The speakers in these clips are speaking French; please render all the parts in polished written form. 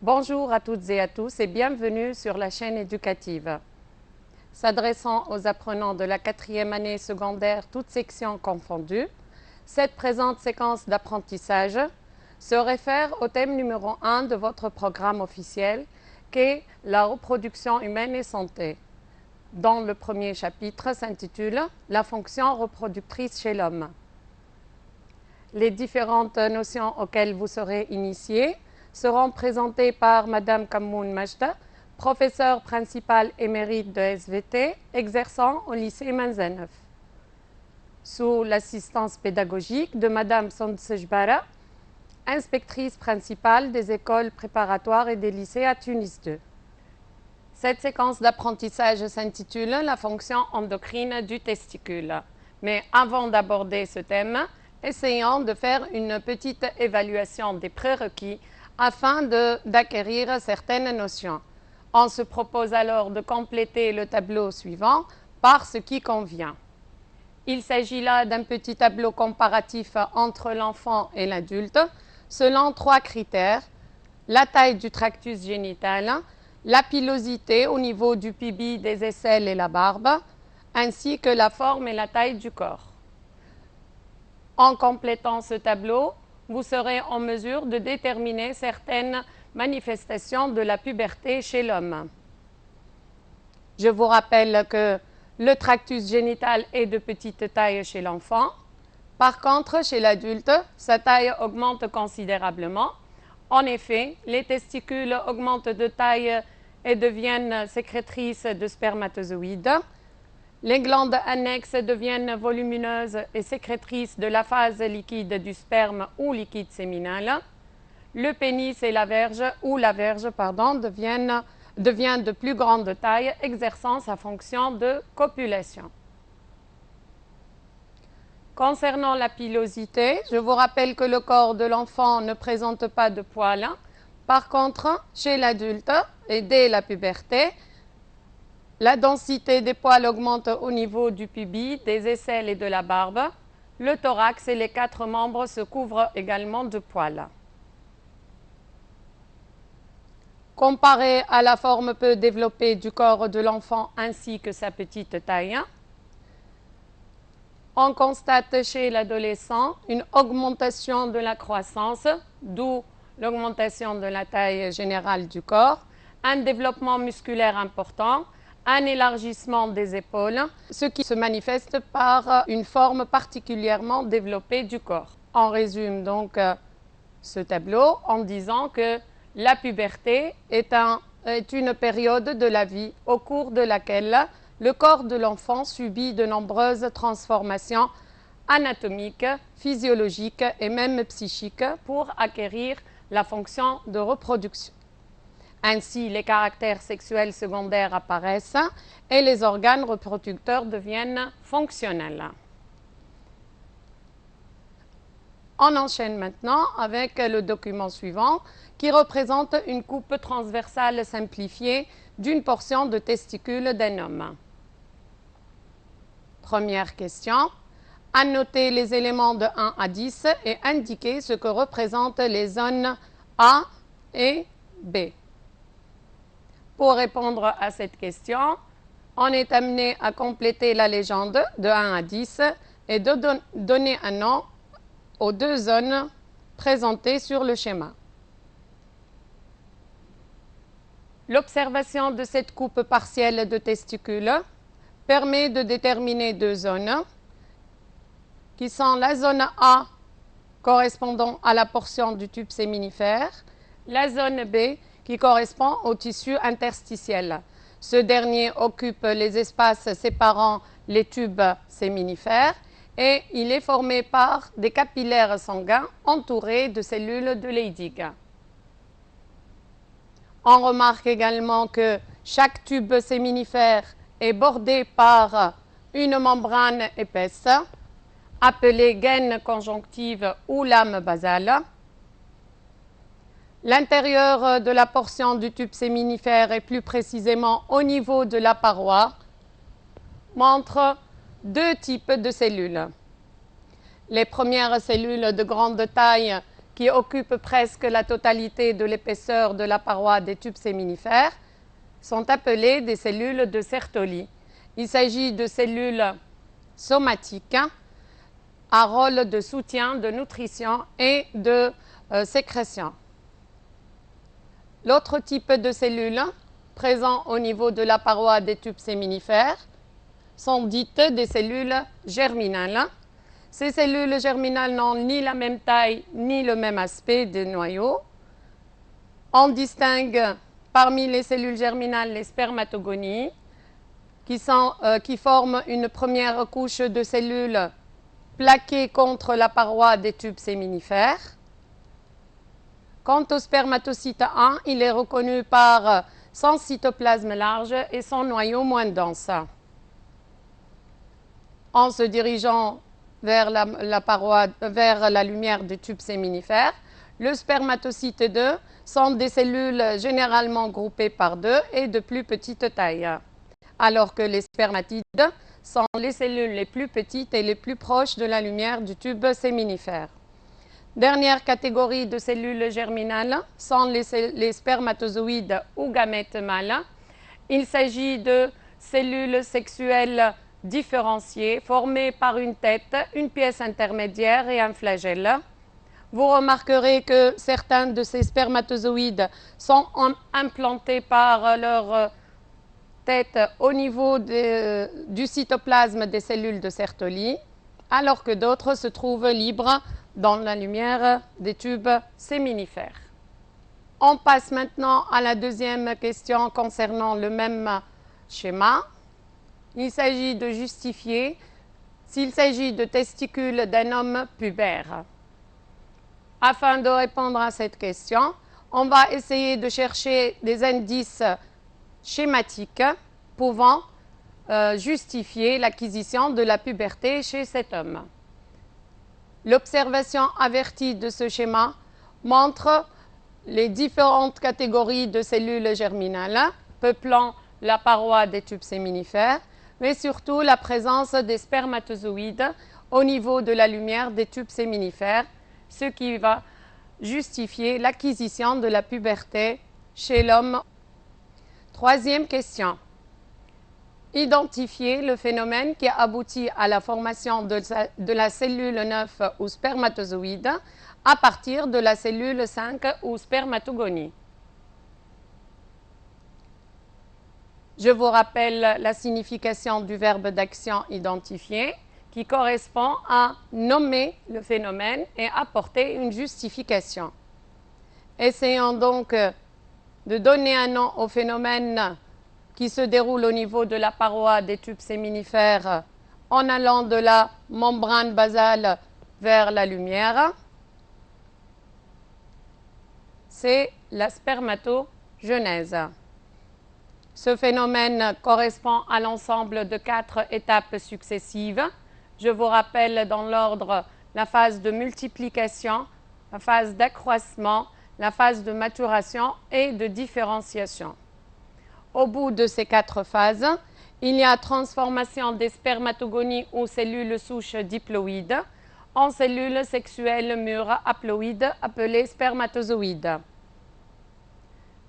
Bonjour à toutes et à tous et bienvenue sur la chaîne éducative. S'adressant aux apprenants de la 4e année secondaire, toutes sections confondues, cette présente séquence d'apprentissage se réfère au thème numéro 1 de votre programme officiel, qu'est la reproduction humaine et santé, dont le premier chapitre s'intitule « La fonction reproductrice chez l'homme ». Les différentes notions auxquelles vous serez initiés seront présentées par Madame Kamoun Majda, professeure principale émérite de SVT, exerçant au lycée Manzaneuf, sous l'assistance pédagogique de Madame Sondsejbara, inspectrice principale des écoles préparatoires et des lycées à Tunis 2. Cette séquence d'apprentissage s'intitule « La fonction endocrine du testicule ». Mais avant d'aborder ce thème, essayons de faire une petite évaluation des prérequis afin d'acquérir certaines notions. On se propose alors de compléter le tableau suivant par ce qui convient. Il s'agit là d'un petit tableau comparatif entre l'enfant et l'adulte selon 3 critères: la taille du tractus génital, la pilosité au niveau du pubis, des aisselles et la barbe, ainsi que la forme et la taille du corps. En complétant ce tableau, vous serez en mesure de déterminer certaines manifestations de la puberté chez l'homme. Je vous rappelle que le tractus génital est de petite taille chez l'enfant. Par contre, chez l'adulte, sa taille augmente considérablement. En effet, les testicules augmentent de taille et deviennent sécrétrices de spermatozoïdes. Les glandes annexes deviennent volumineuses et sécrétrices de la phase liquide du sperme ou liquide séminal. Le pénis et la verge, devient de plus grande taille, exerçant sa fonction de copulation. Concernant la pilosité, je vous rappelle que le corps de l'enfant ne présente pas de poils. Par contre, chez l'adulte et dès la puberté, la densité des poils augmente au niveau du pubis, des aisselles et de la barbe. Le thorax et les 4 membres se couvrent également de poils. Comparé à la forme peu développée du corps de l'enfant ainsi que sa petite taille, on constate chez l'adolescent une augmentation de la croissance, d'où l'augmentation de la taille générale du corps, un développement musculaire important, un élargissement des épaules, ce qui se manifeste par une forme particulièrement développée du corps. On résume donc ce tableau en disant que la puberté est une période de la vie au cours de laquelle le corps de l'enfant subit de nombreuses transformations anatomiques, physiologiques et même psychiques pour acquérir la fonction de reproduction. Ainsi, les caractères sexuels secondaires apparaissent et les organes reproducteurs deviennent fonctionnels. On enchaîne maintenant avec le document suivant qui représente une coupe transversale simplifiée d'une portion de testicule d'un homme. Première question. Annotez les éléments de 1 à 10 et indiquez ce que représentent les zones A et B. Pour répondre à cette question, on est amené à compléter la légende de 1 à 10 et de donner un nom aux 2 zones présentées sur le schéma. L'observation de cette coupe partielle de testicules permet de déterminer 2 zones qui sont la zone A correspondant à la portion du tube séminifère, la zone B qui correspond au tissu interstitiel. Ce dernier occupe les espaces séparant les tubes séminifères et il est formé par des capillaires sanguins entourés de cellules de Leydig. On remarque également que chaque tube séminifère est bordé par une membrane épaisse, appelée gaine conjonctive ou lame basale. L'intérieur de la portion du tube séminifère et plus précisément au niveau de la paroi montre 2 types de cellules. Les premières cellules de grande taille qui occupent presque la totalité de l'épaisseur de la paroi des tubes séminifères, sont appelées des cellules de Sertoli. Il s'agit de cellules somatiques à rôle de soutien, de nutrition et de sécrétion. L'autre type de cellules présents au niveau de la paroi des tubes séminifères sont dites des cellules germinales. Ces cellules germinales n'ont ni la même taille ni le même aspect des noyaux. On distingue parmi les cellules germinales les spermatogonies qui forment une première couche de cellules plaquées contre la paroi des tubes séminifères. Quant au spermatocyte 1, il est reconnu par son cytoplasme large et son noyau moins dense. En se dirigeant vers la lumière du tube séminifère, le spermatocyte 2 sont des cellules généralement groupées par deux et de plus petite taille, alors que les spermatides sont les cellules les plus petites et les plus proches de la lumière du tube séminifère. Dernière catégorie de cellules germinales sont les spermatozoïdes ou gamètes mâles. Il s'agit de cellules sexuelles différenciées formées par une tête, une pièce intermédiaire et un flagelle. Vous remarquerez que certains de ces spermatozoïdes sont implantés par leur tête au niveau du cytoplasme des cellules de Sertoli, alors que d'autres se trouvent libres dans la lumière des tubes séminifères. On passe maintenant à la deuxième question concernant le même schéma. Il s'agit de justifier s'il s'agit de testicules d'un homme pubère. Afin de répondre à cette question, on va essayer de chercher des indices schématiques pouvant justifier l'acquisition de la puberté chez cet homme. L'observation avertie de ce schéma montre les différentes catégories de cellules germinales peuplant la paroi des tubes séminifères, mais surtout la présence des spermatozoïdes au niveau de la lumière des tubes séminifères, ce qui va justifier l'acquisition de la puberté chez l'homme. Troisième question. Identifier le phénomène qui aboutit à la formation de la cellule 9 ou spermatozoïde à partir de la cellule 5 ou spermatogonie. Je vous rappelle la signification du verbe d'action identifier qui correspond à nommer le phénomène et apporter une justification. Essayons donc de donner un nom au phénomène qui se déroule au niveau de la paroi des tubes séminifères en allant de la membrane basale vers la lumière. C'est la spermatogenèse. Ce phénomène correspond à l'ensemble de 4 étapes successives. Je vous rappelle dans l'ordre la phase de multiplication, la phase d'accroissement, la phase de maturation et de différenciation. Au bout de ces 4 phases, il y a transformation des spermatogonies ou cellules souches diploïdes en cellules sexuelles mûres haploïdes appelées spermatozoïdes.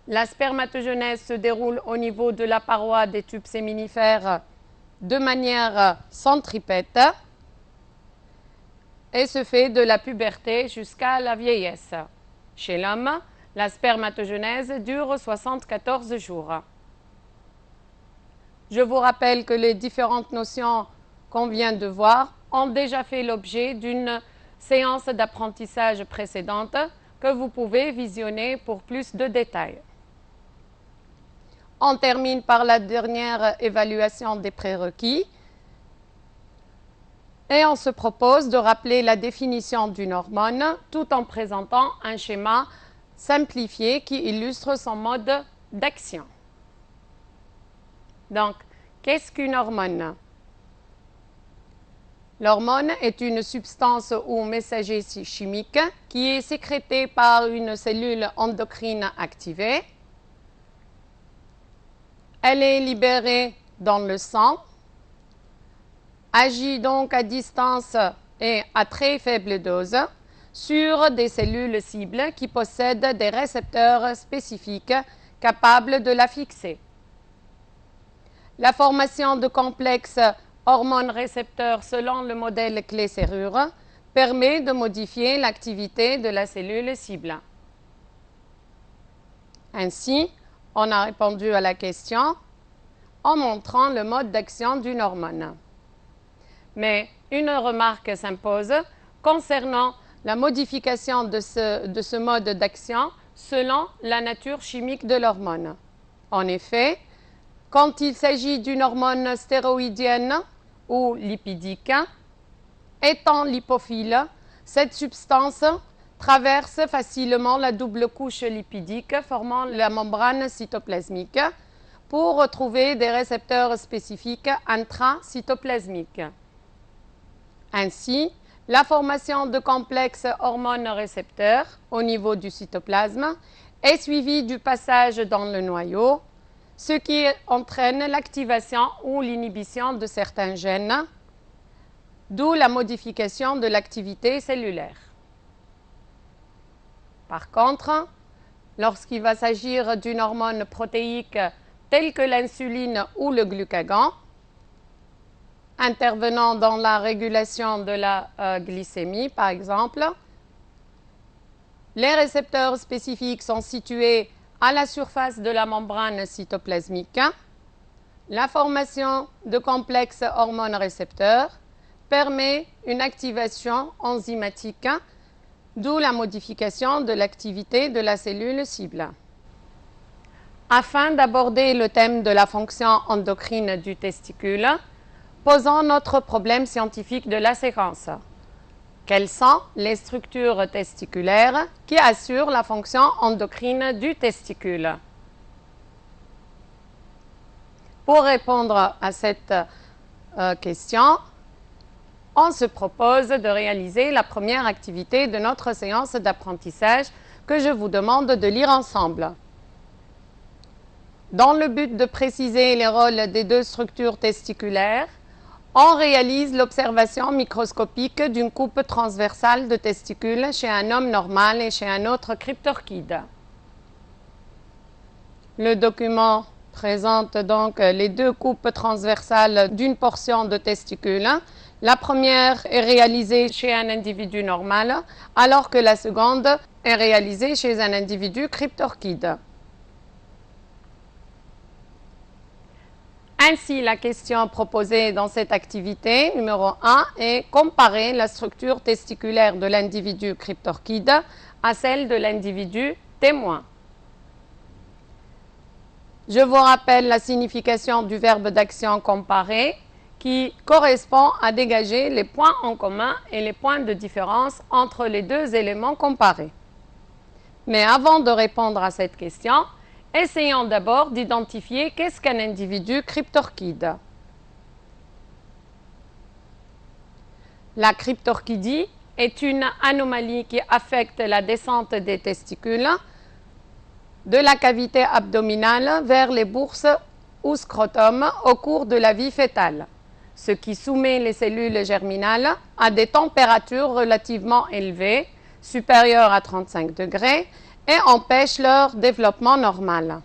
La spermatogenèse se déroule au niveau de la paroi des tubes séminifères de manière centripète et se fait de la puberté jusqu'à la vieillesse. Chez l'homme, la spermatogenèse dure 74 jours. Je vous rappelle que les différentes notions qu'on vient de voir ont déjà fait l'objet d'une séance d'apprentissage précédente que vous pouvez visionner pour plus de détails. On termine par la dernière évaluation des prérequis et on se propose de rappeler la définition d'une hormone tout en présentant un schéma simplifié qui illustre son mode d'action. Donc, qu'est-ce qu'une hormone? L'hormone est une substance ou messager chimique qui est sécrétée par une cellule endocrine activée. Elle est libérée dans le sang, agit donc à distance et à très faible dose, sur des cellules cibles qui possèdent des récepteurs spécifiques capables de la fixer. La formation de complexes hormones-récepteurs selon le modèle clé-serrure permet de modifier l'activité de la cellule cible. Ainsi, on a répondu à la question en montrant le mode d'action d'une hormone. Mais une remarque s'impose concernant la modification de ce mode d'action selon la nature chimique de l'hormone. En effet, quand il s'agit d'une hormone stéroïdienne ou lipidique, étant lipophile, cette substance traverse facilement la double couche lipidique formant la membrane cytoplasmique pour retrouver des récepteurs spécifiques intracytoplasmiques. Ainsi, la formation de complexes hormones-récepteurs au niveau du cytoplasme est suivie du passage dans le noyau, ce qui entraîne l'activation ou l'inhibition de certains gènes, d'où la modification de l'activité cellulaire. Par contre, lorsqu'il va s'agir d'une hormone protéique telle que l'insuline ou le glucagon, intervenant dans la régulation de la glycémie, par exemple, les récepteurs spécifiques sont situés à la surface de la membrane cytoplasmique. La formation de complexes hormones-récepteurs permet une activation enzymatique, d'où la modification de l'activité de la cellule cible. Afin d'aborder le thème de la fonction endocrine du testicule, posons notre problème scientifique de la séquence. Quelles sont les structures testiculaires qui assurent la fonction endocrine du testicule? Pour répondre à cette question, on se propose de réaliser la première activité de notre séance d'apprentissage que je vous demande de lire ensemble. Dans le but de préciser les rôles des deux structures testiculaires, on réalise l'observation microscopique d'une coupe transversale de testicules chez un homme normal et chez un autre cryptorchide. Le document présente donc les deux coupes transversales d'une portion de testicule. La première est réalisée chez un individu normal, alors que la seconde est réalisée chez un individu cryptorchide. Ainsi, la question proposée dans cette activité numéro 1 est comparer la structure testiculaire de l'individu cryptorchide à celle de l'individu témoin. Je vous rappelle la signification du verbe d'action comparer qui correspond à dégager les points en commun et les points de différence entre les deux éléments comparés. Mais avant de répondre à cette question, essayons d'abord d'identifier qu'est-ce qu'un individu cryptorchide. La cryptorchidie est une anomalie qui affecte la descente des testicules de la cavité abdominale vers les bourses ou scrotum au cours de la vie fœtale, ce qui soumet les cellules germinales à des températures relativement élevées, supérieures à 35 degrés, et empêche leur développement normal.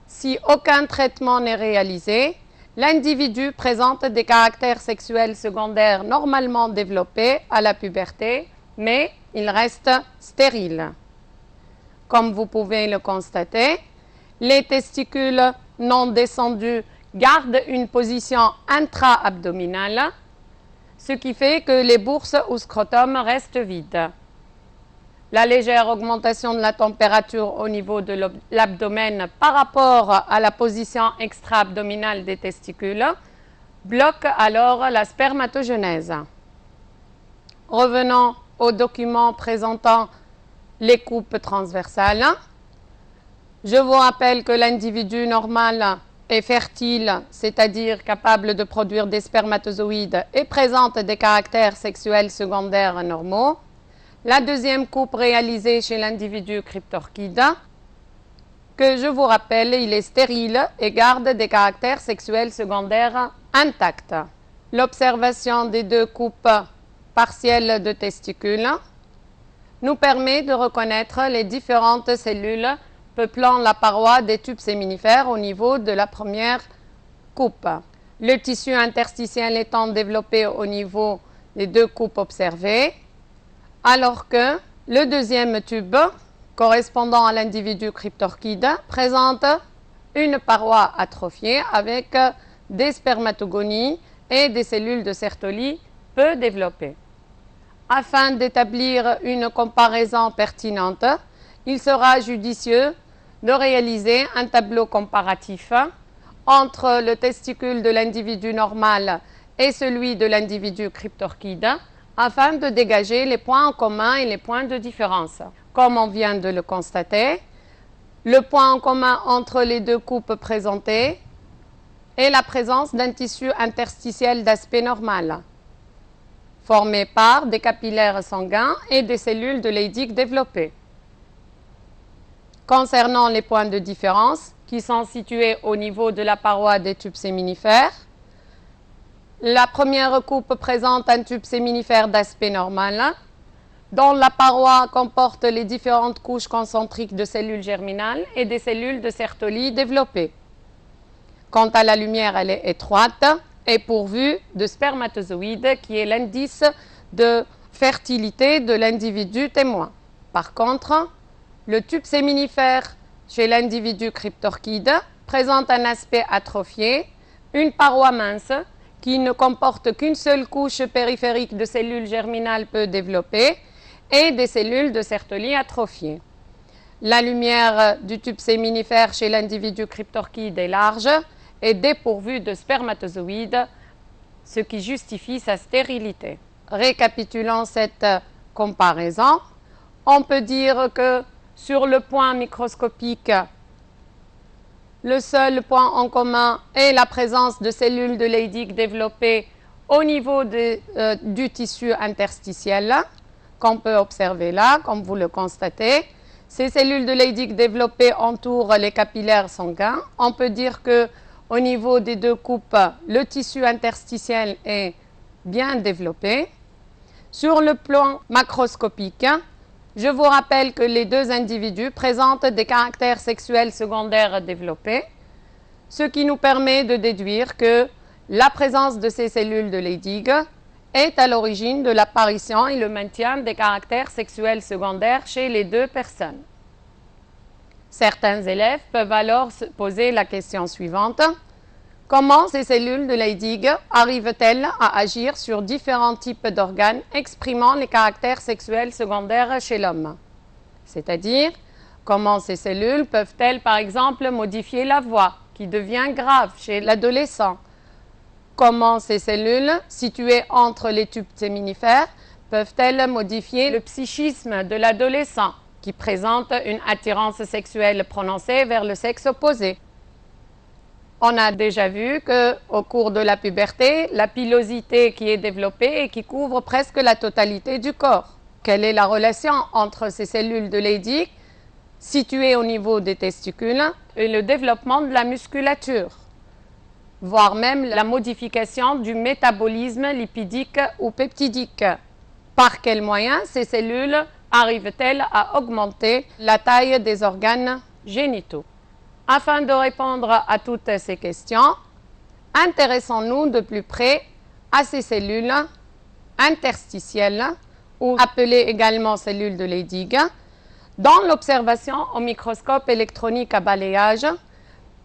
Si aucun traitement n'est réalisé, l'individu présente des caractères sexuels secondaires normalement développés à la puberté, mais il reste stérile. Comme vous pouvez le constater, les testicules non descendus gardent une position intra-abdominale, ce qui fait que les bourses ou scrotum restent vides. La légère augmentation de la température au niveau de l'abdomen par rapport à la position extra-abdominale des testicules bloque alors la spermatogenèse. Revenons au document présentant les coupes transversales. Je vous rappelle que l'individu normal est fertile, c'est-à-dire capable de produire des spermatozoïdes et présente des caractères sexuels secondaires normaux. La deuxième coupe réalisée chez l'individu cryptorchide, que je vous rappelle, il est stérile et garde des caractères sexuels secondaires intacts. L'observation des deux coupes partielle de testicules nous permet de reconnaître les différentes cellules peuplant la paroi des tubes séminifères au niveau de la première coupe. Le tissu interstitiel étant développé au niveau des deux coupes observées, alors que le deuxième tube, correspondant à l'individu cryptorchide, présente une paroi atrophiée avec des spermatogonies et des cellules de Sertoli peu développées. Afin d'établir une comparaison pertinente, il sera judicieux de réaliser un tableau comparatif entre le testicule de l'individu normal et celui de l'individu cryptorchide afin de dégager les points en commun et les points de différence. Comme on vient de le constater, le point en commun entre les deux coupes présentées est la présence d'un tissu interstitiel d'aspect normal, formé par des capillaires sanguins et des cellules de Leydig développées. Concernant les points de différence, qui sont situés au niveau de la paroi des tubes séminifères, la première coupe présente un tube séminifère d'aspect normal, dont la paroi comporte les différentes couches concentriques de cellules germinales et des cellules de Sertoli développées. Quant à la lumière, elle est étroite et pourvue de spermatozoïdes, qui est l'indice de fertilité de l'individu témoin. Par contre, le tube séminifère chez l'individu cryptorchide présente un aspect atrophié, une paroi mince qui ne comporte qu'une seule couche périphérique de cellules germinales peu développées et des cellules de Sertoli atrophiées. La lumière du tube séminifère chez l'individu cryptorchide est large et dépourvue de spermatozoïdes, ce qui justifie sa stérilité. Récapitulant cette comparaison, on peut dire que sur le point microscopique, le seul point en commun est la présence de cellules de Leydig développées au niveau du tissu interstitiel, qu'on peut observer là, comme vous le constatez. Ces cellules de Leydig développées entourent les capillaires sanguins. On peut dire qu'au niveau des deux coupes, le tissu interstitiel est bien développé. Sur le plan macroscopique, je vous rappelle que les deux individus présentent des caractères sexuels secondaires développés, ce qui nous permet de déduire que la présence de ces cellules de Leydig est à l'origine de l'apparition et le maintien des caractères sexuels secondaires chez les deux personnes. Certains élèves peuvent alors se poser la question suivante: comment ces cellules de Leydig arrivent-elles à agir sur différents types d'organes exprimant les caractères sexuels secondaires chez l'homme? C'est-à-dire, comment ces cellules peuvent-elles par exemple modifier la voix, qui devient grave chez l'adolescent? Comment ces cellules, situées entre les tubes séminifères, peuvent-elles modifier le psychisme de l'adolescent, qui présente une attirance sexuelle prononcée vers le sexe opposé? On a déjà vu qu'au cours de la puberté, la pilosité qui est développée et qui couvre presque la totalité du corps. Quelle est la relation entre ces cellules de Leydig situées au niveau des testicules et le développement de la musculature, voire même la modification du métabolisme lipidique ou peptidique? Par quels moyens ces cellules arrivent-elles à augmenter la taille des organes génitaux? Afin de répondre à toutes ces questions, intéressons-nous de plus près à ces cellules interstitielles, ou appelées également cellules de Leydig, dont l'observation au microscope électronique à balayage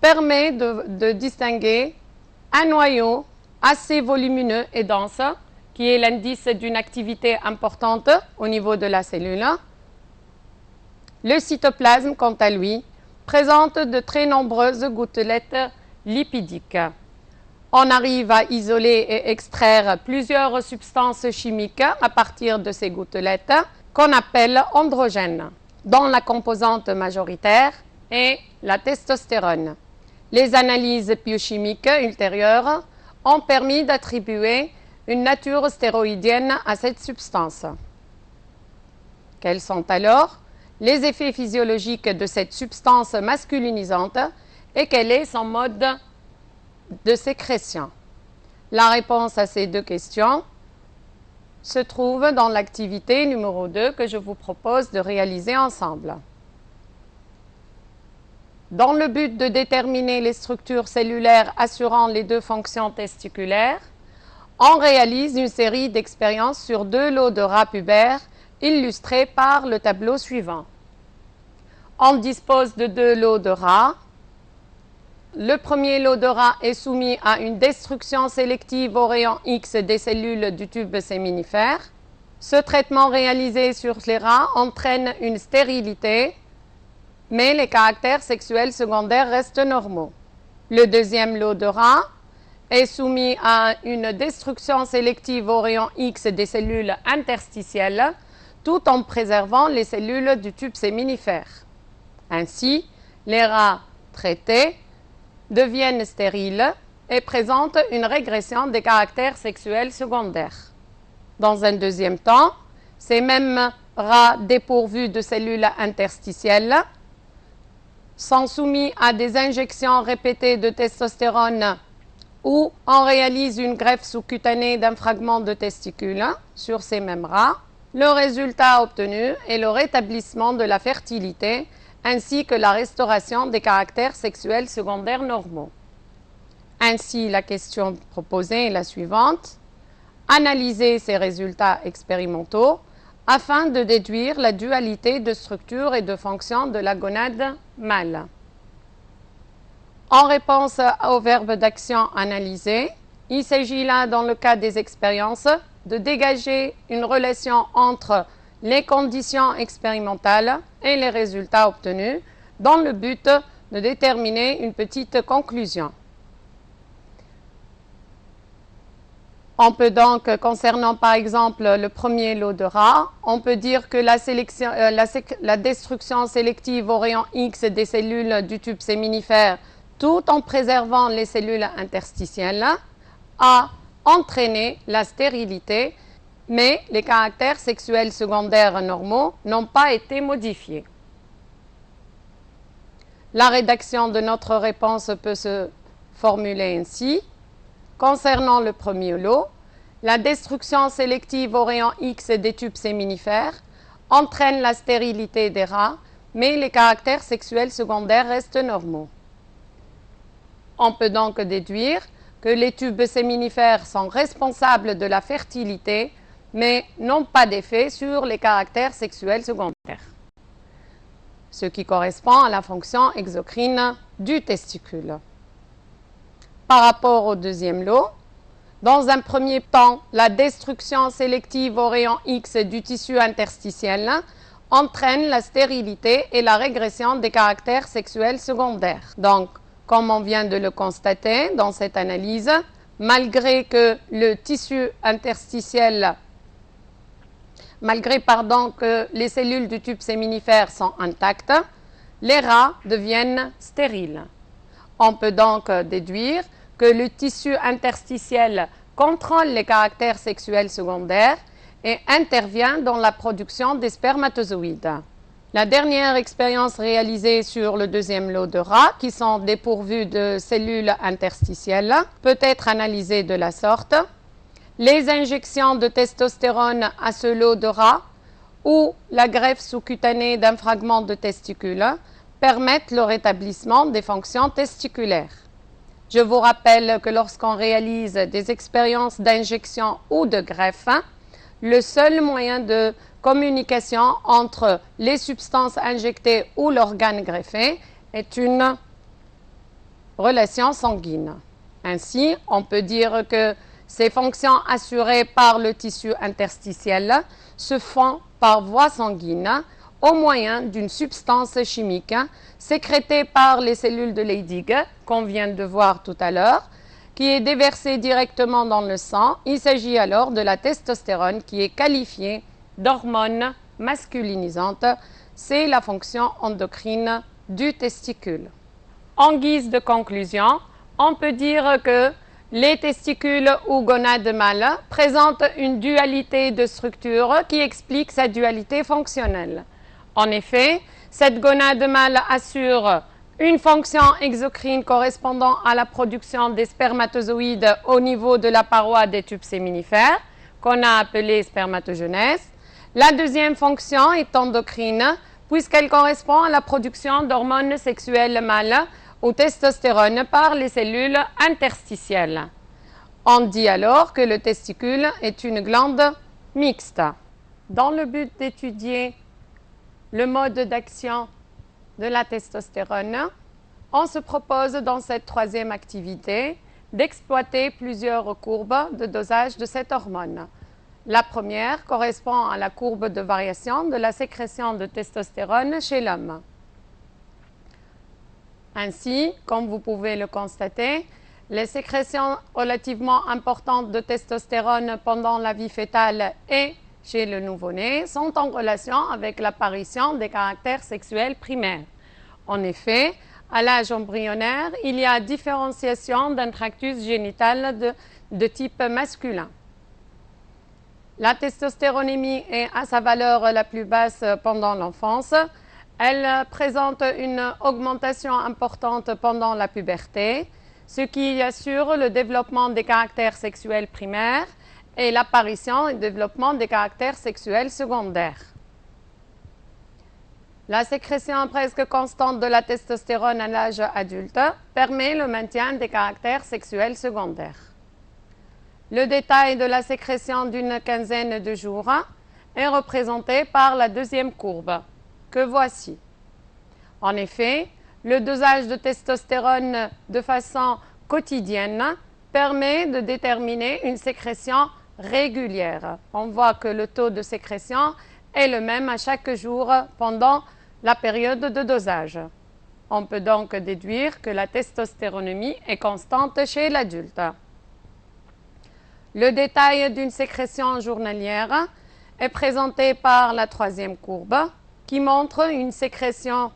permet de distinguer un noyau assez volumineux et dense, qui est l'indice d'une activité importante au niveau de la cellule. Le cytoplasme, quant à lui, présente de très nombreuses gouttelettes lipidiques. On arrive à isoler et extraire plusieurs substances chimiques à partir de ces gouttelettes qu'on appelle androgènes, dont la composante majoritaire est la testostérone. Les analyses biochimiques ultérieures ont permis d'attribuer une nature stéroïdienne à cette substance. Quels sont alors les effets physiologiques de cette substance masculinisante et quel est son mode de sécrétion? La réponse à ces deux questions se trouve dans l'activité numéro 2 que je vous propose de réaliser ensemble. Dans le but de déterminer les structures cellulaires assurant les deux fonctions testiculaires, on réalise une série d'expériences sur 2 lots de rats pubères illustrés par le tableau suivant. On dispose de 2 lots de rats. Le premier lot de rats est soumis à une destruction sélective au rayon X des cellules du tube séminifère. Ce traitement réalisé sur les rats entraîne une stérilité, mais les caractères sexuels secondaires restent normaux. Le deuxième lot de rats est soumis à une destruction sélective au rayon X des cellules interstitielles, tout en préservant les cellules du tube séminifère. Ainsi, les rats traités deviennent stériles et présentent une régression des caractères sexuels secondaires. Dans un deuxième temps, ces mêmes rats dépourvus de cellules interstitielles sont soumis à des injections répétées de testostérone où on réalise une greffe sous-cutanée d'un fragment de testicule sur ces mêmes rats. Le résultat obtenu est le rétablissement de la fertilité ainsi que la restauration des caractères sexuels secondaires normaux. Ainsi, la question proposée est la suivante. Analyser ces résultats expérimentaux afin de déduire la dualité de structure et de fonction de la gonade mâle. En réponse au verbe d'action analysé, il s'agit là, dans le cas des expériences, de dégager une relation entre les conditions expérimentales et les résultats obtenus dans le but de déterminer une petite conclusion. On peut donc, concernant par exemple le premier lot de rats, on peut dire que la destruction sélective au rayon X des cellules du tube séminifère, tout en préservant les cellules interstitielles, a entraîné la stérilité, mais les caractères sexuels secondaires normaux n'ont pas été modifiés. La rédaction de notre réponse peut se formuler ainsi. Concernant le premier lot, la destruction sélective au rayon X des tubes séminifères entraîne la stérilité des rats, mais les caractères sexuels secondaires restent normaux. On peut donc déduire que les tubes séminifères sont responsables de la fertilité, mais n'ont pas d'effet sur les caractères sexuels secondaires, ce qui correspond à la fonction exocrine du testicule. Par rapport au deuxième lot, dans un premier temps, la destruction sélective au rayon X du tissu interstitiel entraîne la stérilité et la régression des caractères sexuels secondaires. Donc, comme on vient de le constater dans cette analyse, malgré que le tissu interstitiel, que les cellules du tube séminifère sont intactes, les rats deviennent stériles. On peut donc déduire que le tissu interstitiel contrôle les caractères sexuels secondaires et intervient dans la production des spermatozoïdes. La dernière expérience réalisée sur le deuxième lot de rats, qui sont dépourvus de cellules interstitielles, peut être analysée de la sorte. Les injections de testostérone à ce lot de rats ou la greffe sous-cutanée d'un fragment de testicule permettent le rétablissement des fonctions testiculaires. Je vous rappelle que lorsqu'on réalise des expériences d'injection ou de greffe, le seul moyen de communication entre les substances injectées ou l'organe greffé est une relation sanguine. Ainsi, on peut dire que ces fonctions assurées par le tissu interstitiel se font par voie sanguine au moyen d'une substance chimique sécrétée par les cellules de Leydig, qu'on vient de voir tout à l'heure, qui est déversée directement dans le sang. Il s'agit alors de la testostérone qui est qualifiée d'hormone masculinisante. C'est la fonction endocrine du testicule. En guise de conclusion, on peut dire que les testicules ou gonades mâles présentent une dualité de structure qui explique sa dualité fonctionnelle. En effet, cette gonade mâle assure une fonction exocrine correspondant à la production des spermatozoïdes au niveau de la paroi des tubes séminifères, qu'on a appelée spermatogenèse. La deuxième fonction est endocrine, puisqu'elle correspond à la production d'hormones sexuelles mâles ou testostérone par les cellules interstitielles. On dit alors que le testicule est une glande mixte. Dans le but d'étudier le mode d'action de la testostérone, on se propose dans cette troisième activité d'exploiter plusieurs courbes de dosage de cette hormone. La première correspond à la courbe de variation de la sécrétion de testostérone chez l'homme. Ainsi, comme vous pouvez le constater, les sécrétions relativement importantes de testostérone pendant la vie fœtale et chez le nouveau-né sont en relation avec l'apparition des caractères sexuels primaires. En effet, à l'âge embryonnaire, il y a différenciation d'un tractus génital de type masculin. La testostéronémie est à sa valeur la plus basse pendant l'enfance. Elle présente une augmentation importante pendant la puberté, ce qui assure le développement des caractères sexuels primaires et l'apparition et le développement des caractères sexuels secondaires. La sécrétion presque constante de la testostérone à l'âge adulte permet le maintien des caractères sexuels secondaires. Le détail de la sécrétion d'une quinzaine de jours est représenté par la deuxième courbe, que voici. En effet, le dosage de testostérone de façon quotidienne permet de déterminer une sécrétion régulière. On voit que le taux de sécrétion est le même à chaque jour pendant la période de dosage. On peut donc déduire que la testostéronémie est constante chez l'adulte. Le détail d'une sécrétion journalière est présenté par la troisième courbe qui montre une sécrétion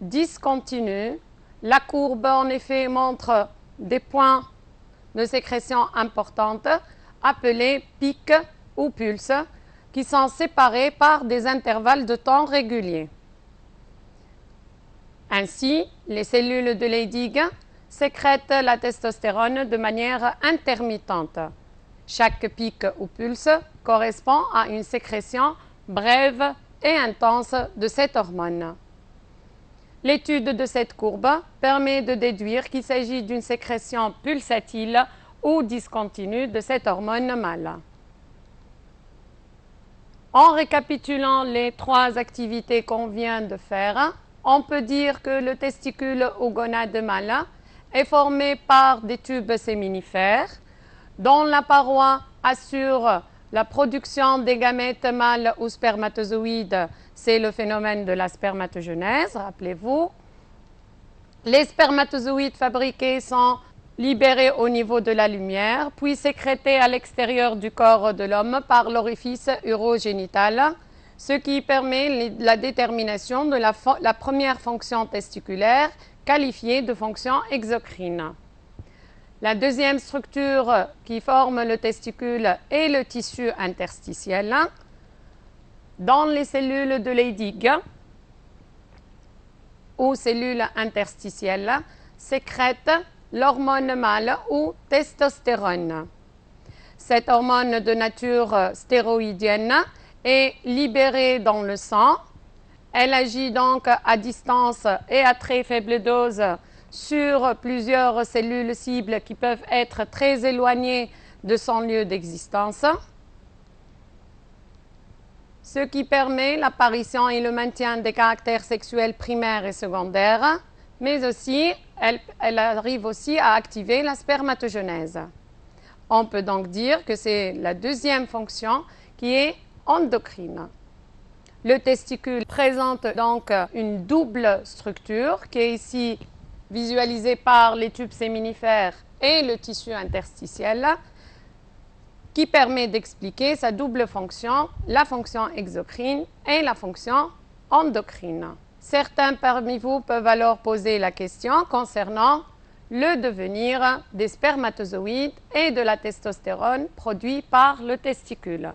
discontinue. La courbe en effet montre des points de sécrétion importantes appelés pics ou pulses qui sont séparés par des intervalles de temps réguliers. Ainsi, les cellules de Leydig sécrètent la testostérone de manière intermittente. Chaque pic ou pulse correspond à une sécrétion brève et intense de cette hormone. L'étude de cette courbe permet de déduire qu'il s'agit d'une sécrétion pulsatile ou discontinue de cette hormone mâle. En récapitulant les trois activités qu'on vient de faire, on peut dire que le testicule ou gonade mâle est formé par des tubes séminifères dont la paroi assure la production des gamètes mâles ou spermatozoïdes. C'est le phénomène de la spermatogenèse, rappelez-vous. Les spermatozoïdes fabriqués sont libérés au niveau de la lumière, puis sécrétés à l'extérieur du corps de l'homme par l'orifice urogénital, ce qui permet la détermination de la première fonction testiculaire, qualifiée de fonction exocrine. La deuxième structure qui forme le testicule est le tissu interstitiel. Dans les cellules de Leydig ou cellules interstitielles sécrètent l'hormone mâle ou testostérone. Cette hormone de nature stéroïdienne est libérée dans le sang. Elle agit donc à distance et à très faible dose sur plusieurs cellules cibles qui peuvent être très éloignées de son lieu d'existence, ce qui permet l'apparition et le maintien des caractères sexuels primaires et secondaires, mais aussi, elle arrive aussi à activer la spermatogenèse. On peut donc dire que c'est la deuxième fonction qui est endocrine. Le testicule présente donc une double structure qui est ici visualisée par les tubes séminifères et le tissu interstitiel, qui permet d'expliquer sa double fonction, la fonction exocrine et la fonction endocrine. Certains parmi vous peuvent alors poser la question concernant le devenir des spermatozoïdes et de la testostérone produits par le testicule.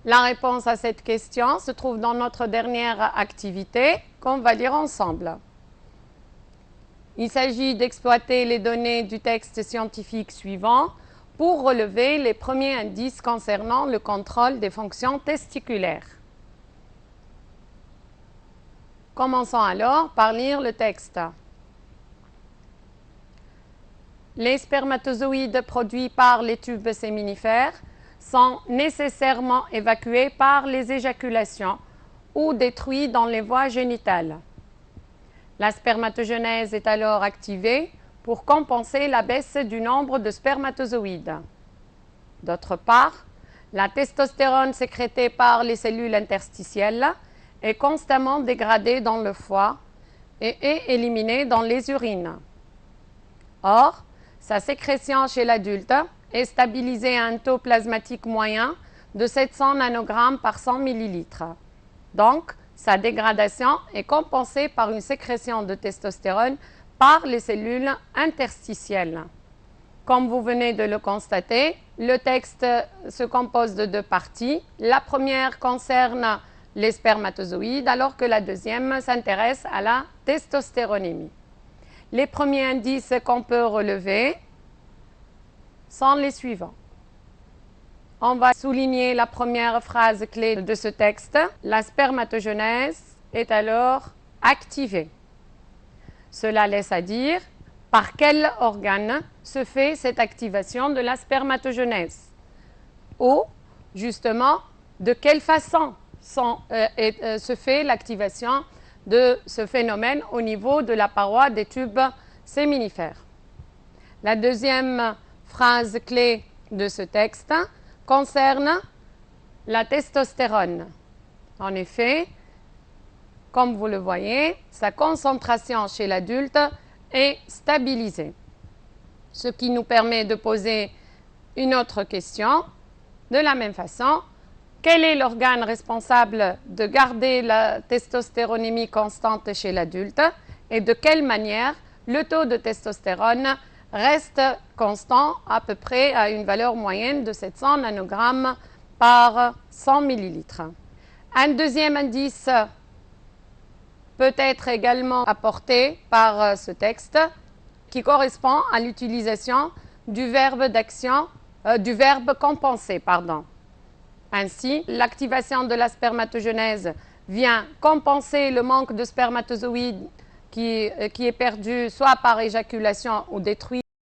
La réponse à cette question se trouve dans notre dernière activité qu'on va lire ensemble. Il s'agit d'exploiter les données du texte scientifique suivant pour relever les premiers indices concernant le contrôle des fonctions testiculaires. Commençons alors par lire le texte. Les spermatozoïdes produits par les tubes séminifères sont nécessairement évacués par les éjaculations ou détruits dans les voies génitales. La spermatogenèse est alors activée pour compenser la baisse du nombre de spermatozoïdes. D'autre part, la testostérone sécrétée par les cellules interstitielles est constamment dégradée dans le foie et est éliminée dans les urines. Or, sa sécrétion chez l'adulte est stabilisée à un taux plasmatique moyen de 700 nanogrammes par 100 ml. Donc, sa dégradation est compensée par une sécrétion de testostérone par les cellules interstitielles. Comme vous venez de le constater, le texte se compose de deux parties. La première concerne les spermatozoïdes, alors que la deuxième s'intéresse à la testostéronémie. Les premiers indices qu'on peut relever sont les suivants. On va souligner la première phrase clé de ce texte. La spermatogenèse est alors activée. Cela laisse à dire par quel organe se fait cette activation de la spermatogenèse ou justement de quelle façon se fait l'activation de ce phénomène au niveau de la paroi des tubes séminifères. La deuxième phrase clé de ce texte concerne la testostérone. En effet, comme vous le voyez, sa concentration chez l'adulte est stabilisée. Ce qui nous permet de poser une autre question. De la même façon, quel est l'organe responsable de garder la testostéronémie constante chez l'adulte et de quelle manière le taux de testostérone reste constant à peu près à une valeur moyenne de 700 nanogrammes par 100 ml. Un deuxième indice peut être également apporté par ce texte qui correspond à l'utilisation du verbe compenser. Ainsi, l'activation de la spermatogenèse vient compenser le manque de spermatozoïdes qui est perdu soit par éjaculation ou détruit